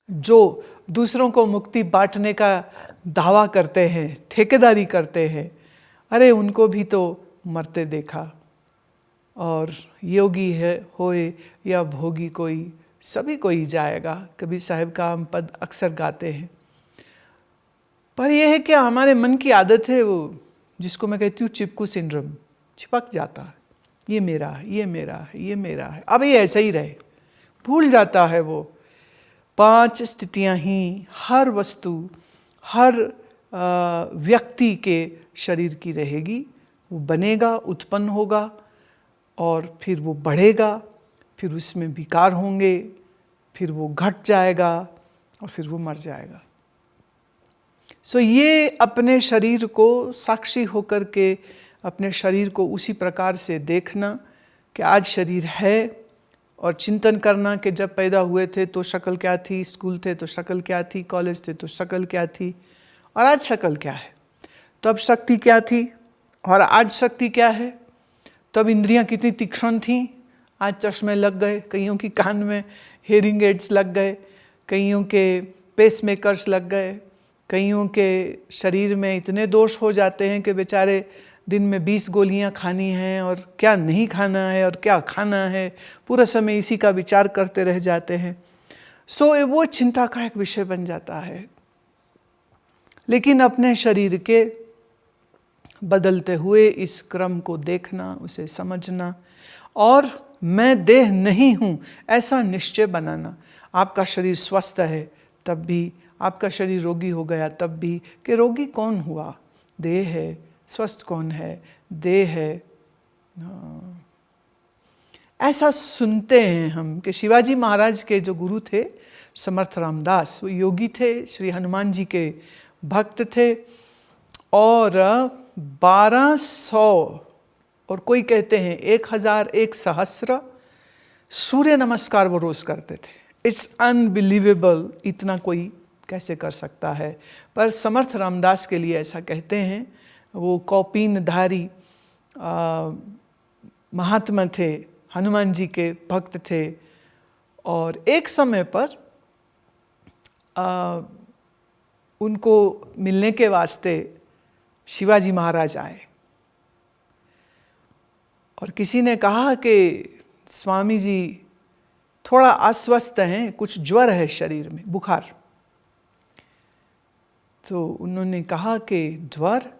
जो दूसरों को मुक्ति बांटने का दावा करते हैं, ठेकेदारी करते हैं, अरे उनको भी तो मरते देखा। और योगी है होए या भोगी कोई, सभी कोई जाएगा। कबीर साहब का हम पद अक्सर गाते हैं। पर यह है कि हमारे मन की आदत है वो, जिसको मैं कहती हूँ चिपकू सिंड्रोम, चिपक जाता है, ये मेरा है, ये मेरा है, ये मेरा है, अब ये ऐसा ही रहे, भूल जाता है वो। 5 स्थितियाँ ही हर वस्तु, हर व्यक्ति के शरीर की रहेगी। वो बनेगा, उत्पन्न होगा, और फिर वो बढ़ेगा, फिर उसमें विकार होंगे, फिर वो घट जाएगा, और फिर वो मर जाएगा। सो ये अपने शरीर को साक्षी होकर के अपने शरीर को उसी प्रकार से देखना कि आज शरीर है, और चिंतन करना कि जब पैदा हुए थे तो शक्ल क्या थी, स्कूल थे तो शक्ल क्या थी, कॉलेज थे तो शक्ल क्या थी, और आज शक्ल क्या है। तब शक्ति क्या थी और आज शक्ति क्या है। तब इंद्रियां कितनी तीक्ष्ण थीं, आज चश्मे लग गए, कईयों की कान में हेयरिंग एड्स लग गए, कईयों के पेसमेकर्स लग गए, कईयों के शरीर में इतने दोष हो जाते हैं कि बेचारे दिन में 20 गोलियां खानी हैं और क्या नहीं खाना है और क्या खाना है, पूरा समय इसी का विचार करते रह जाते हैं। सो वो चिंता का एक विषय बन जाता है। लेकिन अपने शरीर के बदलते हुए इस क्रम को देखना, उसे समझना, और मैं देह नहीं हूँ ऐसा निश्चय बनाना। आपका शरीर स्वस्थ है तब भी, आपका शरीर रोगी हो गया तब भी, कि रोगी कौन हुआ, देह है, स्वस्थ कौन है, देह है। ऐसा सुनते हैं हम कि शिवाजी महाराज के जो गुरु थे समर्थ रामदास, वो योगी थे, श्री हनुमान जी के भक्त थे, और 1200 और कोई कहते हैं 1000 एक सहस्र सूर्य नमस्कार वो रोज करते थे। इट्स अनबिलीवेबल, इतना कोई कैसे कर सकता है। पर समर्थ रामदास के लिए ऐसा कहते हैं। वो कौपीनधारी महात्मा थे, हनुमान जी के भक्त थे, और एक समय पर उनको मिलने के वास्ते शिवाजी महाराज आए, और किसी ने कहा कि स्वामी जी थोड़ा अस्वस्थ हैं, कुछ ज्वर है शरीर में, बुखार। तो उन्होंने कहा कि ज्वर,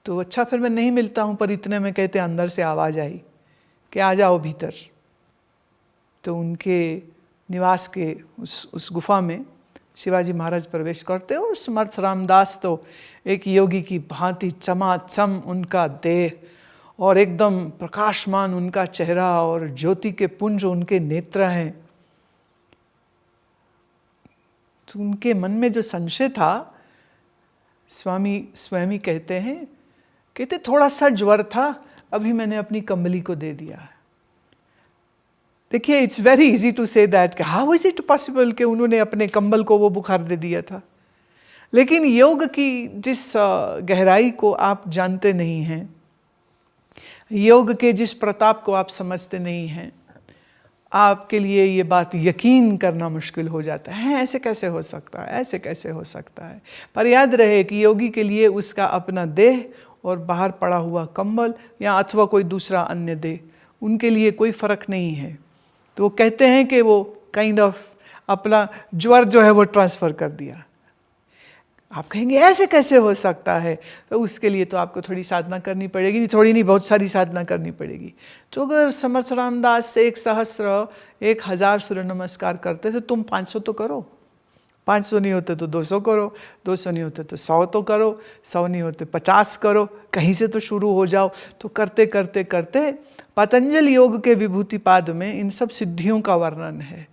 तो अच्छा फिर मैं नहीं मिलता हूँ। पर इतने में कहते अंदर से आवाज़ आई कि आ जाओ भीतर। तो उनके निवास के उस गुफा में शिवाजी महाराज प्रवेश करते, और समर्थ रामदास तो एक योगी की भांति चमाचम उनका देह, और एकदम प्रकाशमान उनका चेहरा, और ज्योति के पुंज उनके नेत्र हैं। तो उनके मन में जो संशय था, स्वामी स्वयं ही कहते थोड़ा सा ज्वर था, अभी मैंने अपनी कंबली को दे दिया। देखिए, it's very easy to say that, how is it possible कि उन्होंने अपने कंबल को वो बुखार दे दिया था। लेकिन योग की जिस गहराई को आप जानते नहीं हैं, योग के जिस प्रताप को आप समझते नहीं हैं, आपके लिए ये बात यकीन करना मुश्किल हो जाता है। ऐसे कैसे हो सकता है, ऐसे कैसे हो सकता है। पर याद रहे कि योगी के लिए उसका अपना देह और बाहर पड़ा हुआ कंबल या अथवा कोई दूसरा अन्य देह, उनके लिए कोई फर्क नहीं है। तो वो कहते हैं कि वो काइंड ऑफ अपना ज्वर जो है वो ट्रांसफ़र कर दिया। आप कहेंगे ऐसे कैसे हो सकता है, तो उसके लिए तो आपको थोड़ी साधना करनी पड़ेगी, थोड़ी नहीं बहुत सारी साधना करनी पड़ेगी। तो अगर समर्थ रामदास से 1 सहस्र 1000 सूर्य नमस्कार करते थे, तुम 500 तो करो, 500 नहीं होते तो 200 करो, 200 नहीं होते तो 100 तो करो, 100 नहीं होते 50 करो, कहीं से तो शुरू हो जाओ। तो करते करते करते पतंजलि योग के विभूतिपाद में इन सब सिद्धियों का वर्णन है।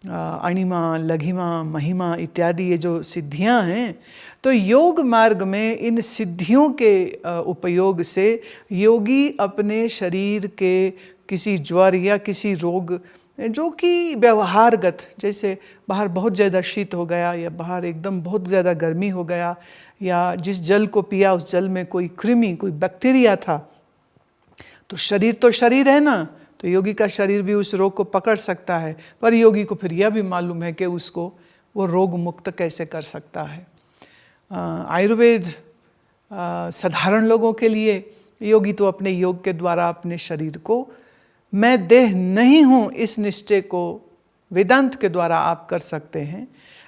अणिमा, लघिमा, महिमा इत्यादि ये जो सिद्धियां हैं, तो योग मार्ग में इन सिद्धियों के उपयोग से योगी अपने शरीर के किसी ज्वर या किसी रोग जो कि व्यवहारगत, जैसे बाहर बहुत ज़्यादा शीत हो गया या बाहर एकदम बहुत ज़्यादा गर्मी हो गया, या जिस जल को पिया उस जल में कोई कृमि, कोई बैक्टीरिया था, तो शरीर है ना, तो योगी का शरीर भी उस रोग को पकड़ सकता है, पर योगी को फिर यह भी मालूम है कि उसको वो रोग मुक्त कैसे कर सकता है। आयुर्वेद साधारण लोगों के लिए, योगी तो अपने योग के द्वारा अपने शरीर को मैं देह नहीं हूँ इस निश्चय को वेदांत के द्वारा आप कर सकते हैं।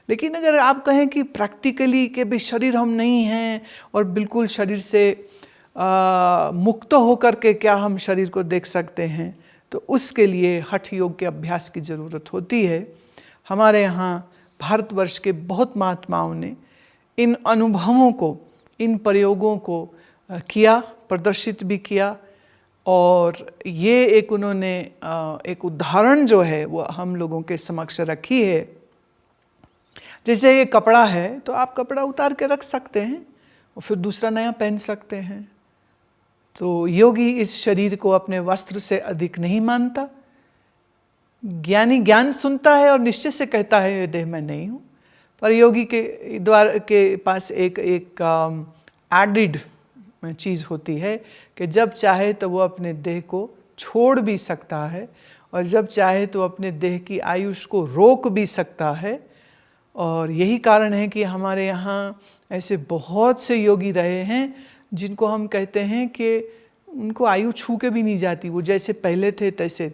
लेकिन अगर आप कहें कि प्रैक्टिकली कि भी शरीर हम नहीं हैं और बिल्कुल शरीर से मुक्त होकर के क्या हम शरीर को देख सकते हैं, तो उसके लिए हठ योग के अभ्यास की ज़रूरत होती है। हमारे यहाँ भारतवर्ष के बहुत महात्माओं ने इन अनुभवों को, इन प्रयोगों को किया, प्रदर्शित भी किया, और ये एक उन्होंने एक उदाहरण जो है वो हम लोगों के समक्ष रखी है। जैसे ये कपड़ा है तो आप कपड़ा उतार के रख सकते हैं और फिर दूसरा नया पहन सकते हैं। तो योगी इस शरीर को अपने वस्त्र से अधिक नहीं मानता। ज्ञानी ज्ञान सुनता है और निश्चय से कहता है ये देह मैं नहीं हूँ, पर योगी के द्वारा के पास एक एडिड चीज़ होती है कि जब चाहे तो वो अपने देह को छोड़ भी सकता है और जब चाहे तो अपने देह की आयुष को रोक भी सकता है। और यही कारण है कि हमारे यहाँ ऐसे बहुत से योगी रहे हैं जिनको हम कहते हैं कि उनको आयु छू के भी नहीं जाती, वो जैसे पहले थे तैसे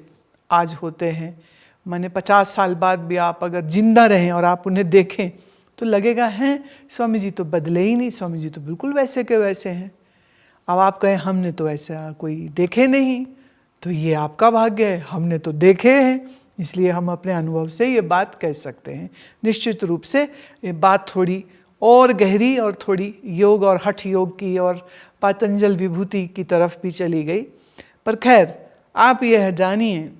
आज होते हैं। माने 50 साल बाद भी आप अगर जिंदा रहें और आप उन्हें देखें तो लगेगा हैं स्वामी जी तो बदले ही नहीं, स्वामी जी तो बिल्कुल वैसे के वैसे हैं। अब आप कहें हमने तो ऐसा कोई देखे नहीं, तो ये आपका भाग्य है, हमने तो देखे हैं, इसलिए हम अपने अनुभव से ये बात कह सकते हैं। निश्चित रूप से ये बात थोड़ी और गहरी और थोड़ी योग और हठ योग की और पतंजल विभूति की तरफ भी चली गई। पर खैर, आप यह जानिए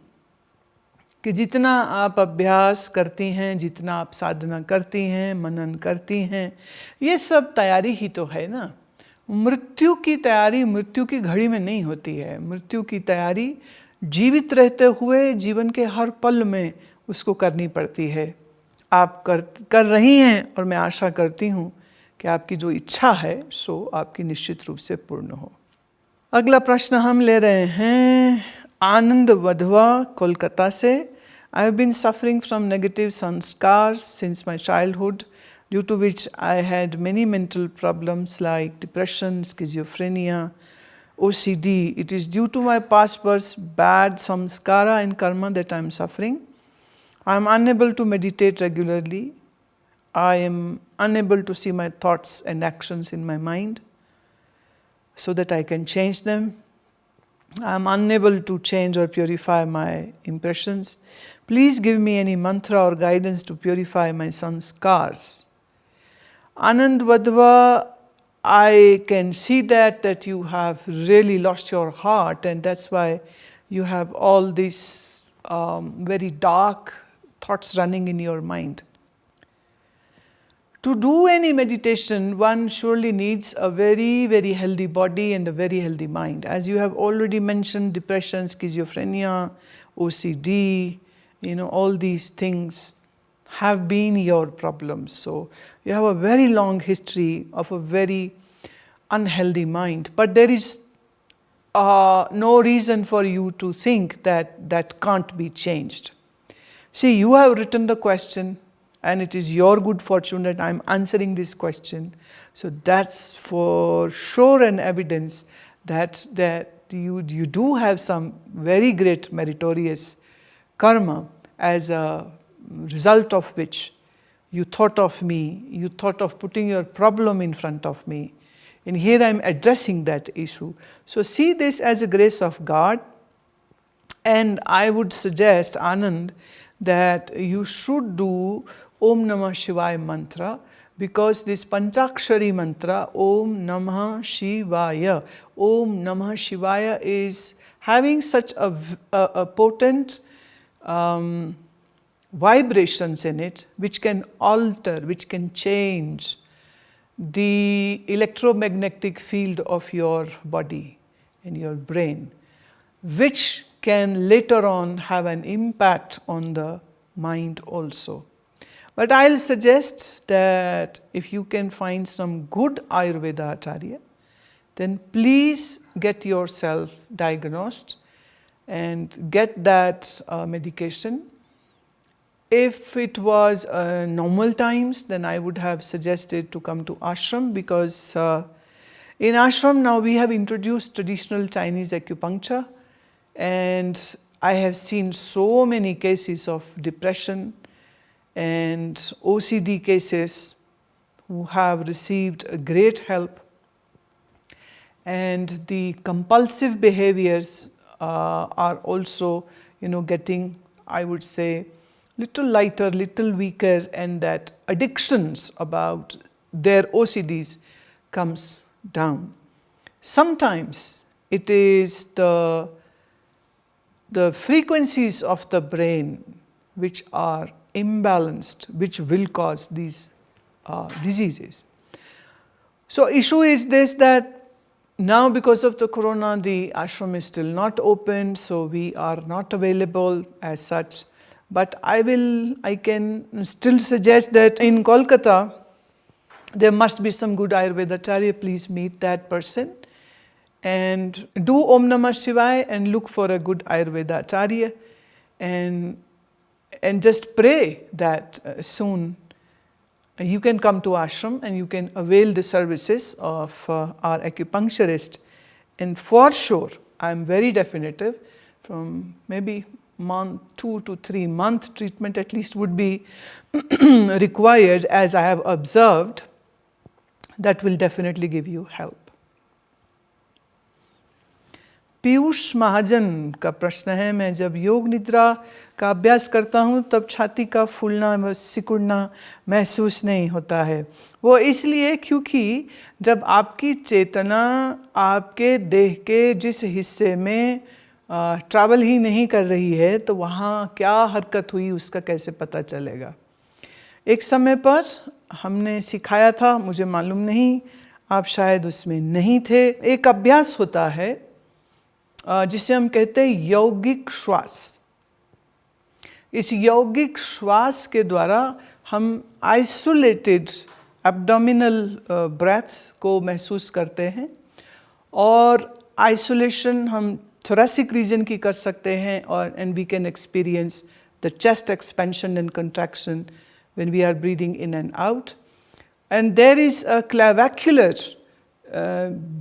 कि जितना आप अभ्यास करती हैं, जितना आप साधना करती हैं, मनन करती हैं, ये सब तैयारी ही तो है ना। मृत्यु की तैयारी मृत्यु की घड़ी में नहीं होती है। मृत्यु की तैयारी जीवित रहते हुए जीवन के हर पल में उसको करनी पड़ती है। आप कर रही हैं और मैं आशा करती हूँ कि आपकी जो इच्छा है सो आपकी निश्चित रूप से पूर्ण हो। अगला प्रश्न हम ले रहे हैं आनंद वधवा कोलकाता से। I have been suffering from negative sanskar since my childhood, due to which I had many mental problems like depression, schizophrenia, OCD. It is due to my past birth's bad samskara and karma that I am suffering. I am unable to meditate regularly. I am unable to see my thoughts and actions in my mind so that I can change them. I am unable to change or purify my impressions. Please give me any mantra or guidance to purify my sanskars. Anand Vadva, I can see that you have really lost your heart, and that's why you have all these very dark thoughts running in your mind. To do any meditation, one surely needs a very, very healthy body and a very healthy mind. As you have already mentioned, depression, schizophrenia, OCD, all these things have been your problems. So you have a very long history of a very unhealthy mind. But there is no reason for you to think that can't be changed. See, you have written the question, and it is your good fortune that I am answering this question. So that's for sure an evidence that you do have some very great meritorious karma, as a result of which you thought of me, you thought of putting your problem in front of me. And here I am addressing that issue. So see this as a grace of God. And I would suggest, Anand, that you should do Om Namah Shivaya mantra, because this Panchakshari mantra, Om Namah Shivaya, Om Namah Shivaya, is having such a potent vibrations in it, which can alter, which can change the electromagnetic field of your body and your brain, which can later on have an impact on the mind also. But I'll suggest that if you can find some good Ayurveda Acharya, then please get yourself diagnosed and get that medication. If it was normal times, then I would have suggested to come to ashram, because in ashram now we have introduced traditional Chinese acupuncture, and I have seen so many cases of depression and OCD cases who have received a great help, and the compulsive behaviors are also, getting, I would say, little lighter, little weaker, and that addictions about their OCDs comes down. Sometimes it is the frequencies of the brain which are imbalanced, which will cause these diseases. So issue is this, that now because of the corona, the ashram is still not open, so we are not available as such. But I can still suggest that in Kolkata, there must be some good Ayurveda Acharya. Please meet that person and do Om Namah Shivaya and look for a good Ayurveda Acharya, and just pray that soon you can come to ashram and you can avail the services of our acupuncturist. And for sure, I am very definitive, from maybe 2 to 3 month treatment at least would be required, as I have observed. That will definitely give you help. Piyush महाजन का प्रश्न है, मैं जब योग निद्रा का अभ्यास करता हूँ तब छाती का फूलना व सिकुड़ना महसूस नहीं होता है। वो इसलिए क्योंकि जब आपकी चेतना आपके देह के जिस हिस्से में ट्रैवल ही नहीं कर रही है, तो वहाँ क्या हरकत हुई उसका कैसे पता चलेगा। एक समय पर हमने सिखाया था, मुझे मालूम नहीं, आप शायद उसमें नहीं थे। एक अभ्यास होता है जिसे हम कहते हैं यौगिक श्वास। इस यौगिक श्वास के द्वारा हम आइसोलेटेड एब्डोमिनल ब्रेथ को महसूस करते हैं, और आइसोलेशन हम thoracic region की कर सकते हैं, और and we can experience the chest expansion and contraction when we are breathing in and out. And there is a clavicular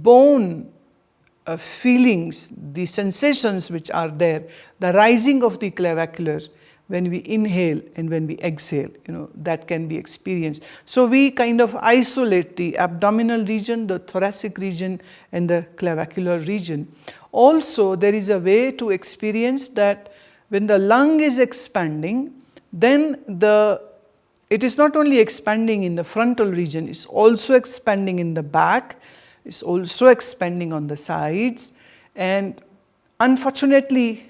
bone feelings, the sensations which are there, the rising of the clavicular when we inhale and when we exhale, that can be experienced. So we kind of isolate the abdominal region, the thoracic region, and the clavicular region. Also, there is a way to experience that when the lung is expanding, then it is not only expanding in the frontal region, it's also expanding in the back, it's also expanding on the sides. And unfortunately,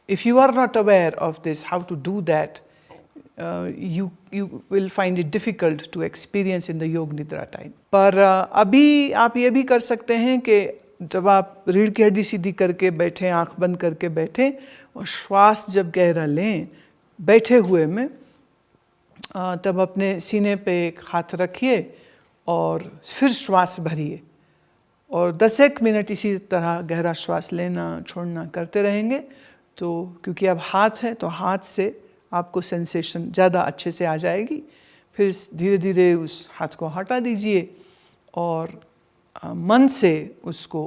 if you are not aware of this, how to do that, you will find it difficult to experience in the योग निद्रा time. पर अभी आप ये भी कर सकते हैं कि जब आप रीढ़ की हड्डी सीधी करके बैठें, आँख बंद करके बैठें, और श्वास जब गहरा लें बैठे हुए में, तब अपने सीने पे एक हाथ रखिए और फिर श्वास भरिए, और 10-1 मिनट इसी तरह गहरा श्वास लेना छोड़ना करते रहेंगे। तो क्योंकि अब हाथ है तो हाथ से आपको सेंसेशन ज़्यादा अच्छे से आ जाएगी। फिर धीरे धीरे उस हाथ को हटा दीजिए और मन से उसको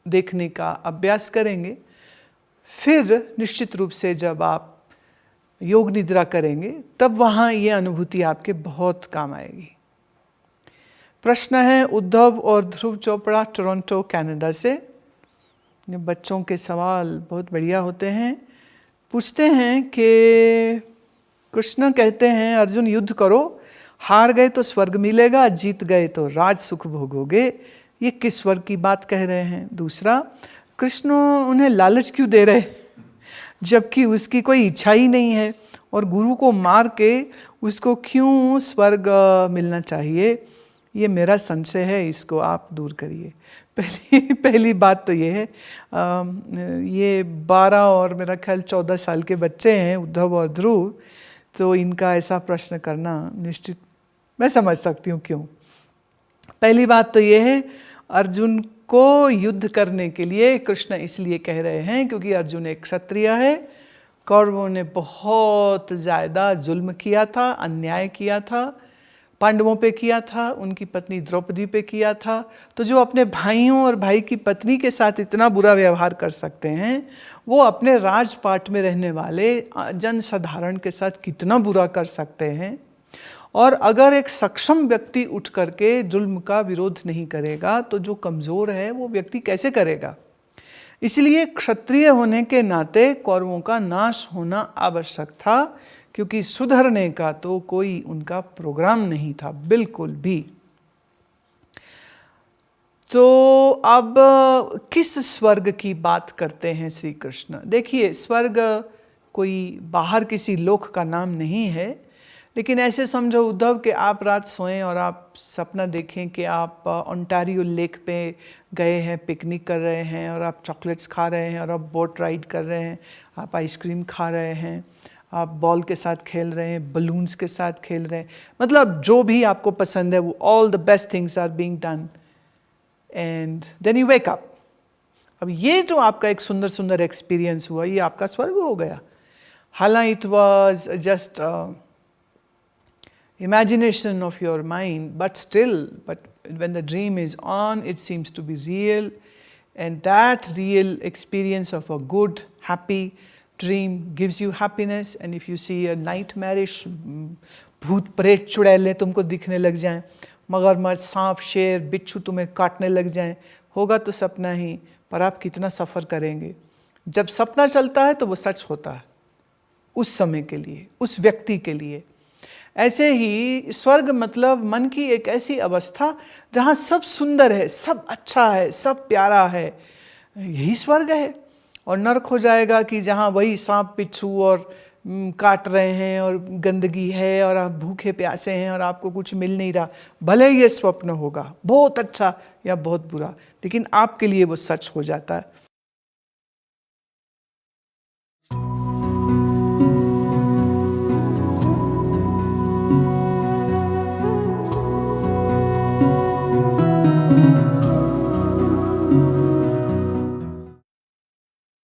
देखने का अभ्यास करेंगे। फिर निश्चित रूप से जब आप योग निद्रा करेंगे तब वहाँ ये अनुभूति आपके बहुत काम आएगी। प्रश्न है उद्धव और ध्रुव चोपड़ा, टोरंटो कनाडा से। बच्चों के सवाल बहुत बढ़िया होते हैं। पूछते हैं कि कृष्ण कहते हैं अर्जुन युद्ध करो, हार गए तो स्वर्ग मिलेगा, जीत गए तो राज सुख भोगोगे। ये किस स्वर्ग की बात कह रहे हैं? दूसरा, कृष्ण उन्हें लालच क्यों दे रहे जबकि उसकी कोई इच्छा ही नहीं है, और गुरु को मार के उसको क्यों स्वर्ग मिलना चाहिए? ये मेरा संशय है, इसको आप दूर करिए। पहली बात तो ये है, ये 12 और मेरा ख्याल 14 साल के बच्चे हैं उद्धव और ध्रुव, तो इनका ऐसा प्रश्न करना निश्चित मैं समझ सकती हूँ क्यों। पहली बात तो ये है, अर्जुन को युद्ध करने के लिए कृष्ण इसलिए कह रहे हैं क्योंकि अर्जुन एक क्षत्रिय है। कौरवों ने बहुत ज़्यादा जुल्म किया था, अन्याय किया था, पांडवों पे किया था, उनकी पत्नी द्रौपदी पे किया था। तो जो अपने भाइयों और भाई की पत्नी के साथ इतना बुरा व्यवहार कर सकते हैं, वो अपने राजपाट में रहने वाले जनसाधारण के साथ कितना बुरा कर सकते हैं। और अगर एक सक्षम व्यक्ति उठ करके जुल्म का विरोध नहीं करेगा तो जो कमज़ोर है वो व्यक्ति कैसे करेगा। इसलिए क्षत्रिय होने के नाते कौरवों का नाश होना आवश्यक था, क्योंकि सुधरने का तो कोई उनका प्रोग्राम नहीं था बिल्कुल भी। तो अब किस स्वर्ग की बात करते हैं श्री कृष्ण। देखिए, स्वर्ग कोई बाहर किसी लोक का नाम नहीं है, लेकिन ऐसे समझो उद्धव कि आप रात सोएं और आप सपना देखें कि आप ओंटारियो लेक पे गए हैं, पिकनिक कर रहे हैं और आप चॉकलेट्स खा रहे हैं और आप बोट राइड कर रहे हैं, आप आइसक्रीम खा रहे हैं, आप बॉल के साथ खेल रहे हैं, बलून्स के साथ खेल रहे हैं, मतलब जो भी आपको पसंद है वो all the best things are being done and then you wake up. अब ये जो आपका एक सुंदर सुंदर एक्सपीरियंस हुआ, ये आपका स्वर्ग हो गया। हालांकि it was just imagination of your mind, but when the dream is on, it seems to be real, and that real experience of a good, happy dream gives you happiness. And if you see a nightmarish भूत प्रेत चुड़ैलें तुमको दिखने लग जाएं, मगरमच्छ, सांप, शेर, बिच्छू तुम्हें काटने लग जाएं, होगा तो सपना ही, पर आप कितना सफ़र करेंगे। जब सपना चलता है तो वो सच होता है उस समय के लिए, उस व्यक्ति के लिए। ऐसे ही स्वर्ग मतलब मन की एक ऐसी अवस्था जहाँ सब सुंदर है, सब अच्छा है, सब प्यारा है, यही स्वर्ग है। और नरक हो जाएगा कि जहाँ वही सांप बिच्छू और काट रहे हैं और गंदगी है और आप भूखे प्यासे हैं और आपको कुछ मिल नहीं रहा। भले ये स्वप्न होगा बहुत अच्छा या बहुत बुरा, लेकिन आपके लिए वो सच हो जाता है।